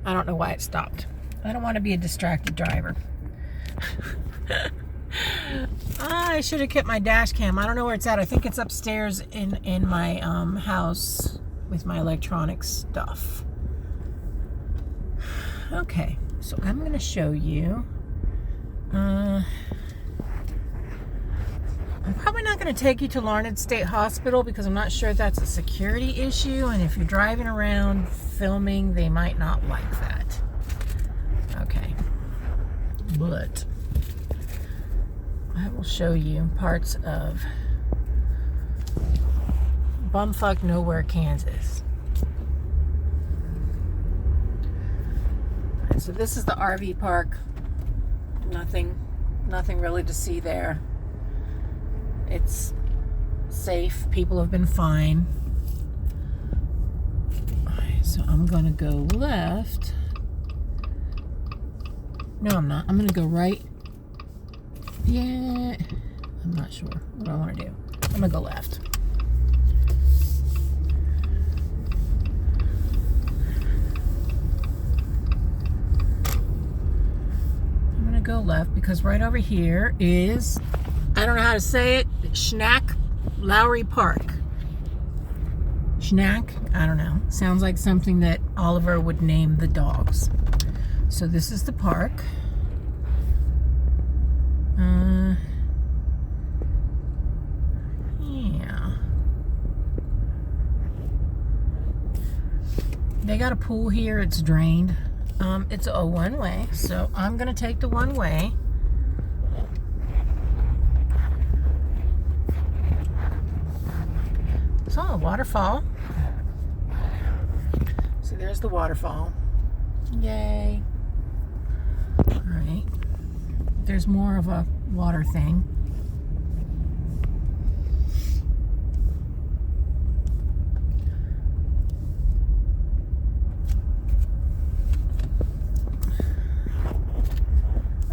I don't know why it stopped. I don't want to be a distracted driver. I should have kept my dash cam. I don't know where it's at. I think it's upstairs in my house with my electronic stuff. Okay, so I'm going to show you. I'm probably not going to take you to Larned State Hospital because I'm not sure if that's a security issue, and if you're driving around filming, they might not like that. Okay, but I will show you parts of bumfuck nowhere, Kansas. All right, so this is the RV park. Nothing really to see there. It's safe. People have been fine. All right, so I'm gonna go left. No, I'm not. I'm gonna go right. Yeah, I'm not sure what I want to do. I'm gonna go left. I'm gonna go left because right over here is, I don't know how to say it, Schnack Lowry Park. Schnack? I don't know. Sounds like something that Oliver would name the dogs. So this is the park. Yeah. They got a pool here. It's drained. It's a one-way, so I'm gonna take the one-way. So a waterfall. So there's the waterfall. Yay. All right. There's more of a water thing.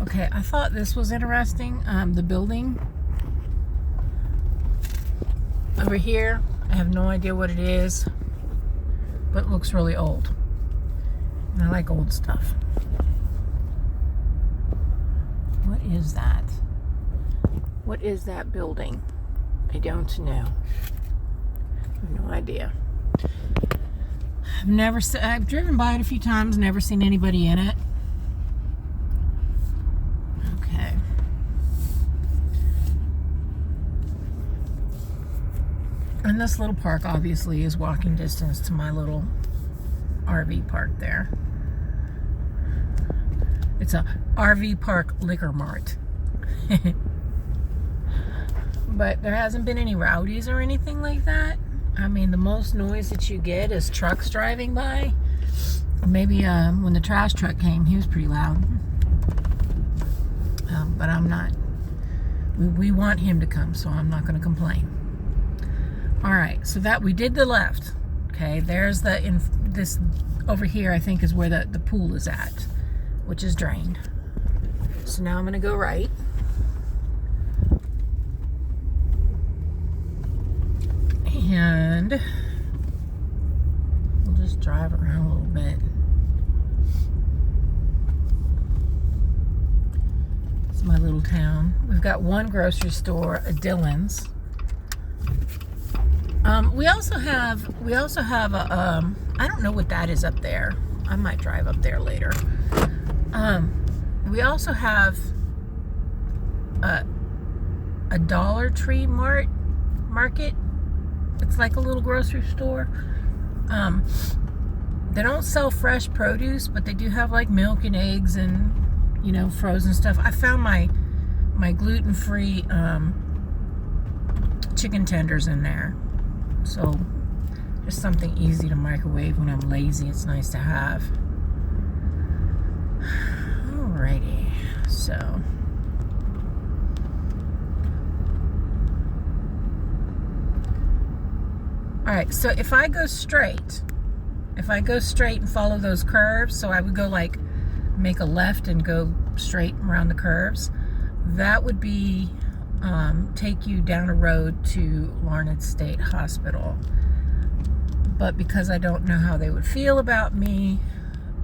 Okay, I thought this was interesting. The building over here, I have no idea what it is, but it looks really old. And I like old stuff. What is that? What is that building? I don't know. I have no idea. I've driven by it a few times, never seen anybody in it. Okay. And this little park obviously is walking distance to my little RV park there. It's a RV park liquor mart. But there hasn't been any rowdies or anything like that. I mean, the most noise that you get is trucks driving by. Maybe when the trash truck came, he was pretty loud. But I'm not. We want him to come, so I'm not going to complain. All right, so that we did the left. Okay, there's this over here. I think is where the pool is at, which is drained. So now I'm going to go right. And we'll just drive around a little bit. It's my little town. We've got one grocery store, a Dillon's. We also have a, I don't know what that is up there. I might drive up there later. We also have a Dollar Tree market. It's like a little grocery store. They don't sell fresh produce, but they do have like milk and eggs and, you know, frozen stuff. I found my gluten-free chicken tenders in there. So just something easy to microwave when I'm lazy. It's nice to have. Alrighty, so alright, so if I go straight and follow those curves, so I would go like make a left and go straight around the curves, that would be take you down a road to Larned State Hospital. But because I don't know how they would feel about me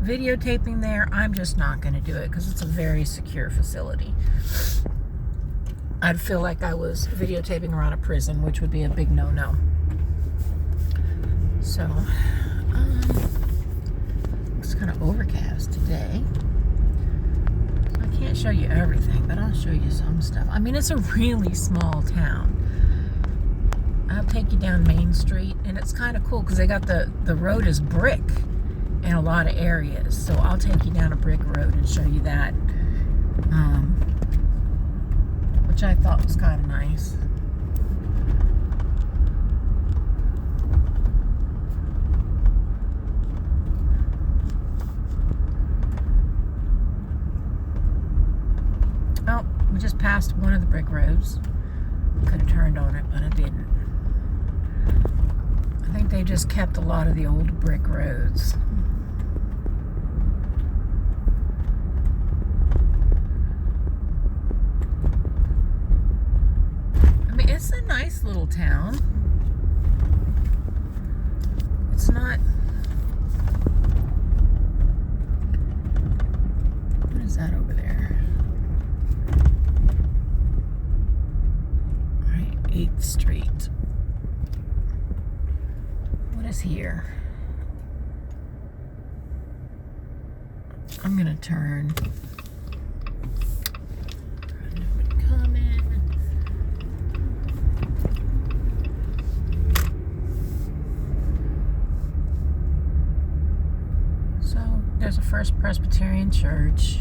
videotaping there, I'm just not going to do it because it's a very secure facility. I'd feel like I was videotaping around a prison, which would be a big no-no. So, it's kind of overcast today. I can't show you everything, but I'll show you some stuff. I mean, it's a really small town. I'll take you down Main Street, and it's kind of cool because they got the road is brick in a lot of areas. So I'll take you down a brick road and show you that, which I thought was kind of nice. Oh, we just passed one of the brick roads. Could have turned on it, but I didn't. I think they just kept a lot of the old brick roads. I mean, it's a nice little town. It's not... What is that over there? 8th Street. What is here? I'm gonna turn. Nobody coming. So there's a First Presbyterian Church.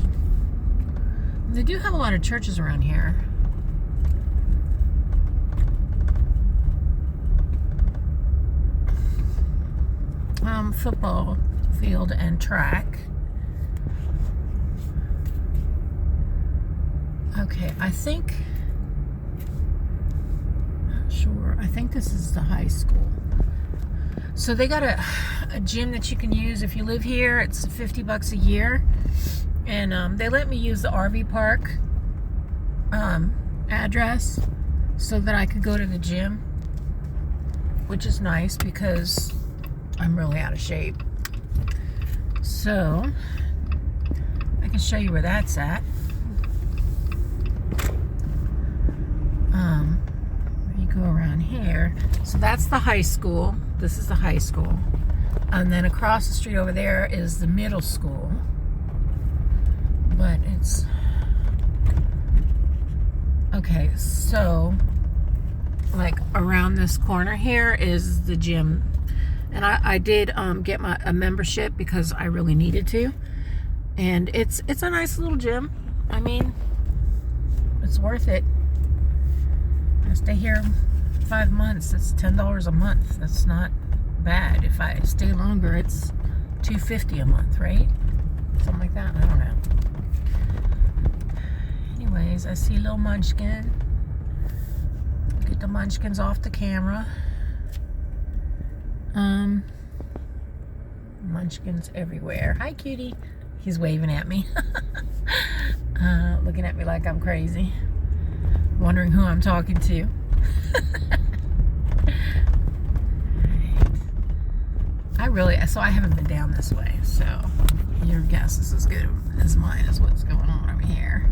They do have a lot of churches around here. Football field and track. Okay, I think, not sure, I think this is the high school. So they got a gym that you can use if you live here. It's $50 a year, and they let me use the RV park address so that I could go to the gym, which is nice because I'm really out of shape. So I can show you where that's at. You go around here. So that's the high school. This is the high school. And then across the street over there is the middle school. But it's... Okay, so like around this corner here is the gym. And I did get a membership because I really needed to. And it's a nice little gym. I mean, it's worth it. I stay here 5 months. That's $10 a month. That's not bad. If I stay longer, it's $250 a month, right? Something like that. I don't know. Anyways, I see little munchkin. Get the munchkins off the camera. Munchkins everywhere. Hi, cutie. He's waving at me. Looking at me like I'm crazy. Wondering who I'm talking to. I haven't been down this way, so your guess is as good as mine as what's going on over here.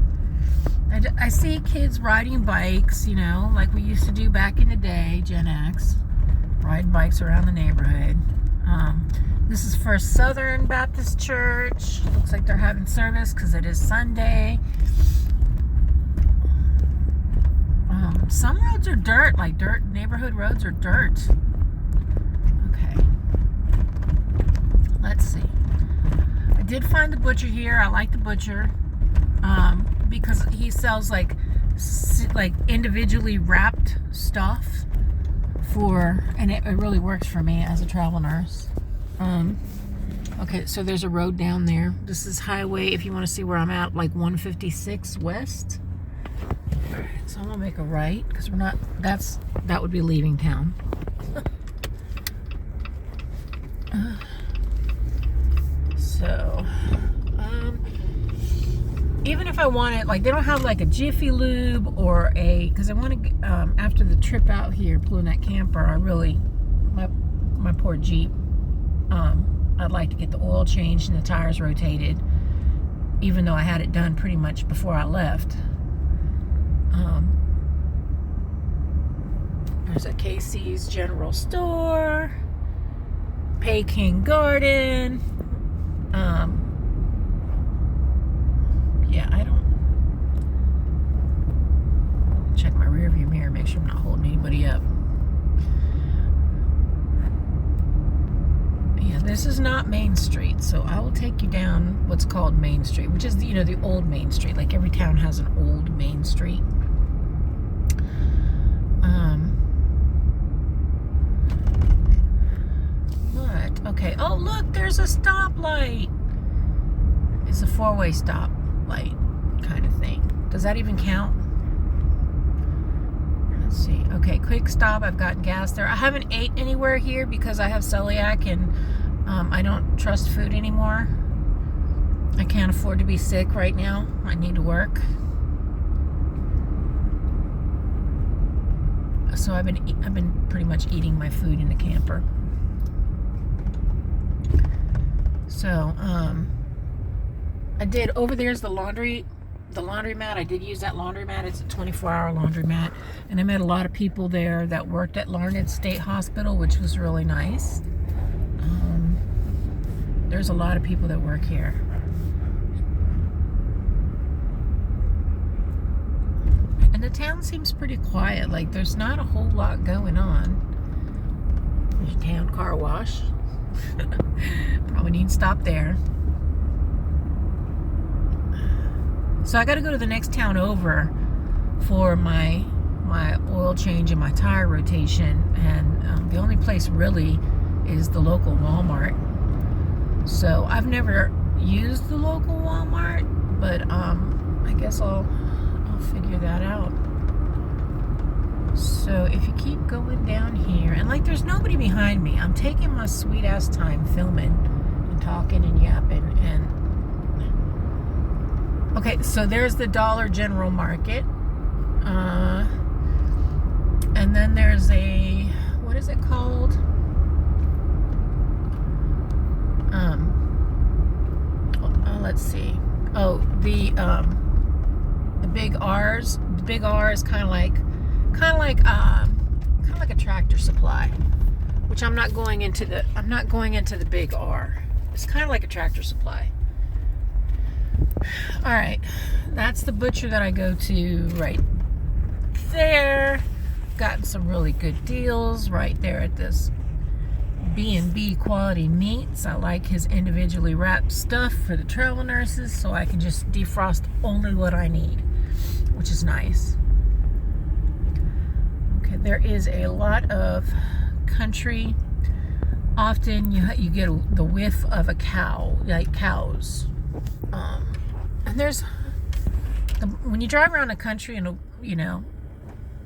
I see kids riding bikes, you know, like we used to do back in the day, Gen X. Ride bikes around the neighborhood. This is First Southern Baptist Church. Looks like they're having service because it is Sunday. Some roads are dirt, like dirt. Neighborhood roads are dirt. Okay. Let's see. I did find the butcher here. I like the butcher because he sells like individually wrapped stuff. And it really works for me as a travel nurse. Okay, so there's a road down there. This is highway, if you want to see where I'm at, like 156 west. All right, so I'm gonna make a right because we're not. That would be leaving town. So, even if I wanted, like, they don't have like a Jiffy Lube or because I want to, after the trip out here, pulling that camper, my poor Jeep, I'd like to get the oil changed and the tires rotated, even though I had it done pretty much before I left. There's a Casey's General Store, Peking Garden. Yeah, I don't check my rear view mirror, make sure I'm not holding anybody up. Yeah, this is not Main Street, so I will take you down what's called Main Street, which is, the old Main Street. Like every town has an old Main Street. Okay. Oh, look, there's a stoplight. It's a four-way stoplight kind of thing. Does that even count? Let's see. Okay, quick stop. I've got gas there. I haven't ate anywhere here because I have celiac and I don't trust food anymore. I can't afford to be sick right now. I need to work. So I've been pretty much eating my food in the camper. So, I did, over there's the laundromat. I did use that laundromat. It's a 24-hour laundromat. And I met a lot of people there that worked at Larned State Hospital, which was really nice. There's a lot of people that work here. And the town seems pretty quiet. Like, there's not a whole lot going on. There's a town car wash. Probably need to stop there. So I got to go to the next town over for my oil change and my tire rotation, and the only place really is the local Walmart. So I've never used the local Walmart, but I guess I'll figure that out. So if you keep going down here, and like there's nobody behind me, I'm taking my sweet ass time filming and talking and yapping. And okay, so there's the Dollar General Market, and then there's a, what is it called? Let's see. Oh, the big R's. The big R is kind of like a Tractor Supply, which I'm not going into the big R. It's kind of like a Tractor Supply. All right, that's the butcher that I go to right there. Gotten some really good deals right there at this B&B Quality Meats. I like his individually wrapped stuff for the travel nurses, so I can just defrost only what I need, which is nice. Okay, there is a lot of country. Often you get the whiff of a cow, like cows. And there's when you drive around the country, and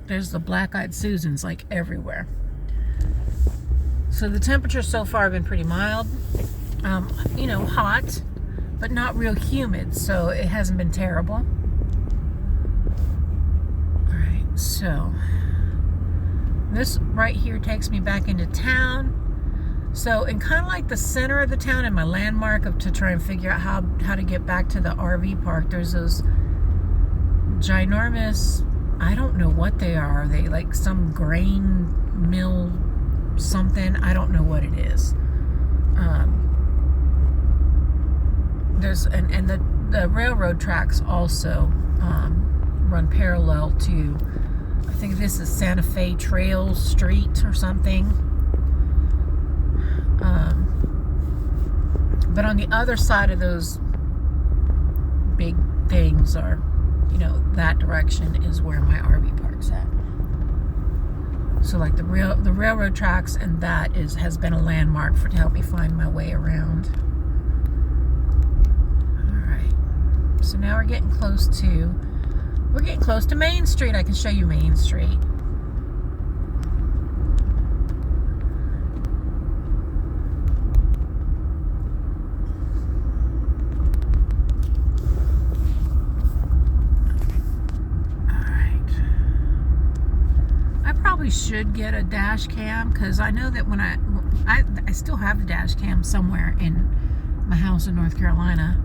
there's the black-eyed Susans like everywhere. So the temperatures so far have been pretty mild, hot, but not real humid, so it hasn't been terrible. All right, so this right here takes me back into town. So in kind of like the center of the town, and my landmark to try and figure out how to get back to the RV park, there's those ginormous, I don't know what they are. Are they like some grain mill something? I don't know what it is. There's and the railroad tracks also run parallel to, I think this is Santa Fe Trail Street or something. But on the other side of those big things are, that direction is where my RV park's at. So like the railroad tracks, and that has been a landmark to help me find my way around. All right. So now we're getting close to Main Street. I can show you Main Street. Should get a dash cam, because I know that when I still have the dash cam somewhere in my house in North Carolina.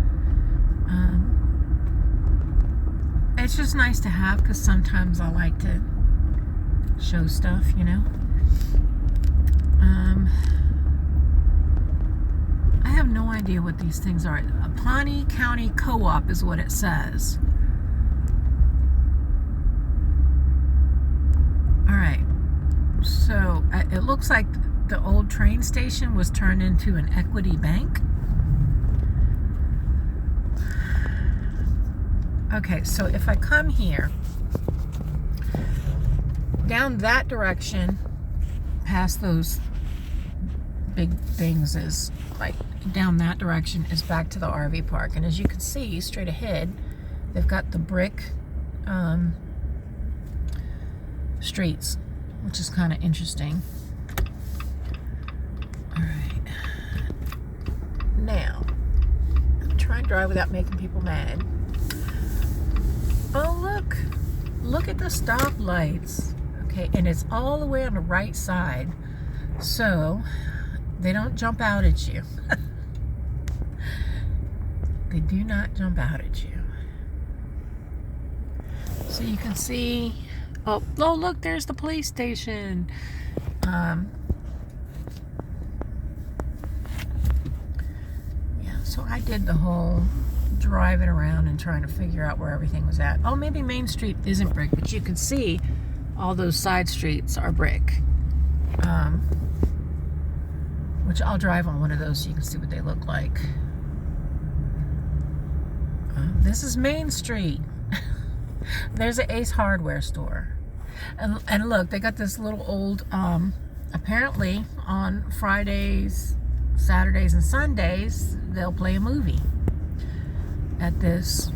It's just nice to have because sometimes I like to show stuff, you know. I have no idea what these things are. Pawnee County Co-op is what it says. Alright, so it looks like the old train station was turned into an Equity Bank. Okay, so if I come here, down that direction, past those big things is like, down that direction is back to the RV park. And as you can see, straight ahead, they've got the brick streets, which is kind of interesting. Alright. Now, I'm trying to drive without making people mad. Oh, look. Look at the stoplights. Okay, and it's all the way on the right side. So, they don't jump out at you. They do not jump out at you. So you can see, oh look, there's the police station. Yeah, so I did the whole driving around and trying to figure out where everything was at. Oh, maybe Main Street isn't brick, but you can see all those side streets are brick. Which I'll drive on one of those so you can see what they look like. This is Main Street. There's an Ace Hardware store. And look, they got this little old, apparently on Fridays, Saturdays, and Sundays, they'll play a movie at this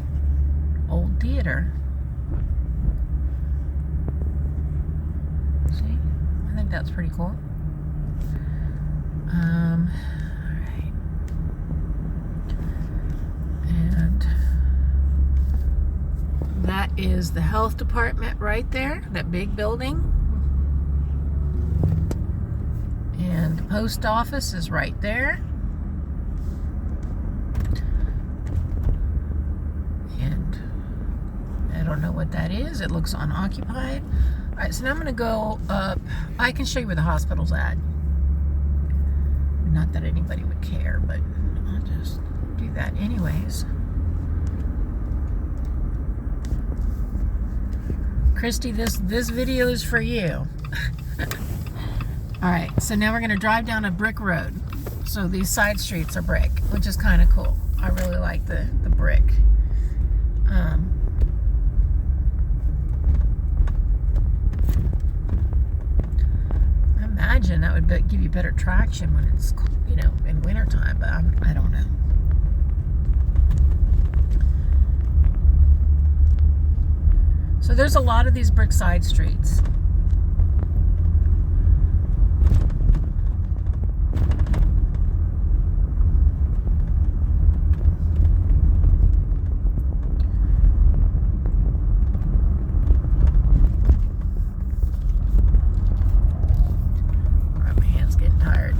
old theater. See? I think that's pretty cool. Alright. And that is the health department right there, that big building. And the post office is right there. And I don't know what that is. It looks unoccupied. Alright, so now I'm going to go up. I can show you where the hospital's at. Not that anybody would care, but I'll just do that anyways. Christy, this video is for you. Alright, so now we're going to drive down a brick road. So these side streets are brick, which is kind of cool. I really like the brick. I imagine that would give you better traction when it's, you know, in wintertime, but I don't know. So there's a lot of these brick side streets. My hand's getting tired.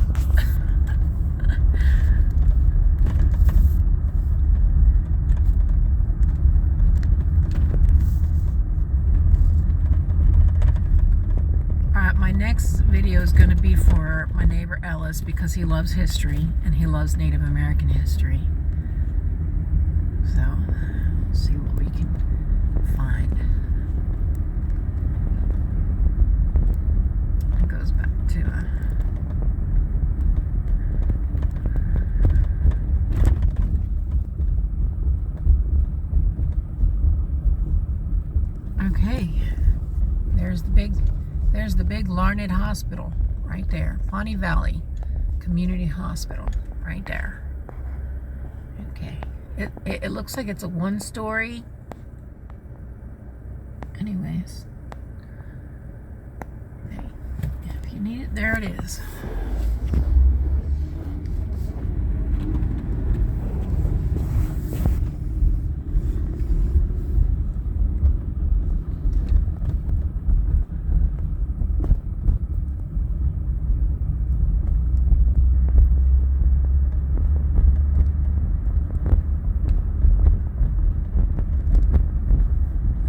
My next video is going to be for my neighbor Ellis because he loves history and he loves Native American history. So, we'll see what we can find. It goes back to okay. There's the big Larned Hospital right there. Pawnee Valley Community Hospital right there. Okay. It looks like it's a one-story. Anyways. Hey, if you need it, there it is.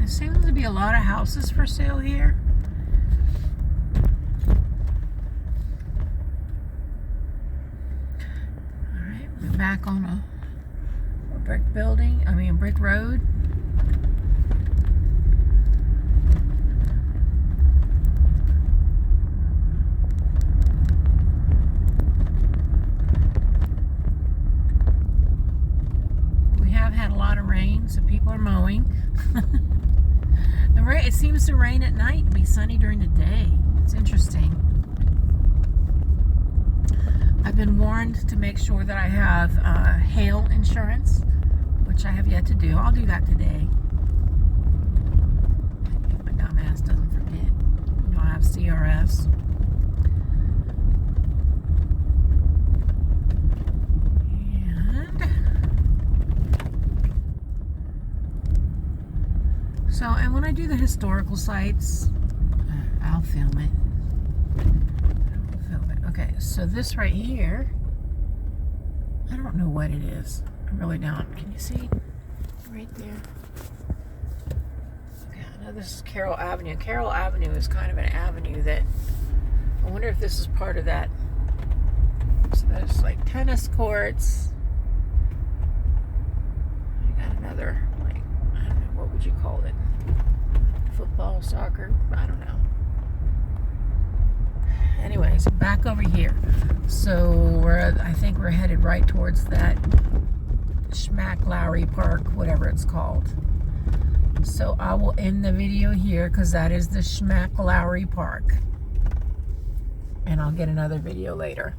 seems to be a lot of houses for sale here. All right, we're back on a brick building. I mean, a brick road. Had a lot of rain, so people are mowing. It seems to rain at night and be sunny during the day. It's interesting. I've been warned to make sure that I have hail insurance, which I have yet to do. I'll do that today. If my dumb ass doesn't forget. You know, I have CRS. So, and when I do the historical sites, I'll film it. Okay, so this right here, I don't know what it is. I really don't. Can you see? Right there. Okay, I know this is Carroll Avenue. Carroll Avenue is kind of an avenue that, I wonder if this is part of that. So there's like tennis courts. I got another, like, I don't know, what would you call it? Football, soccer, I don't know. Anyways, back over here. So I think we're headed right towards that Schmack Lowry Park, whatever it's called. So I will end the video here because that is the Schmack Lowry Park. And I'll get another video later.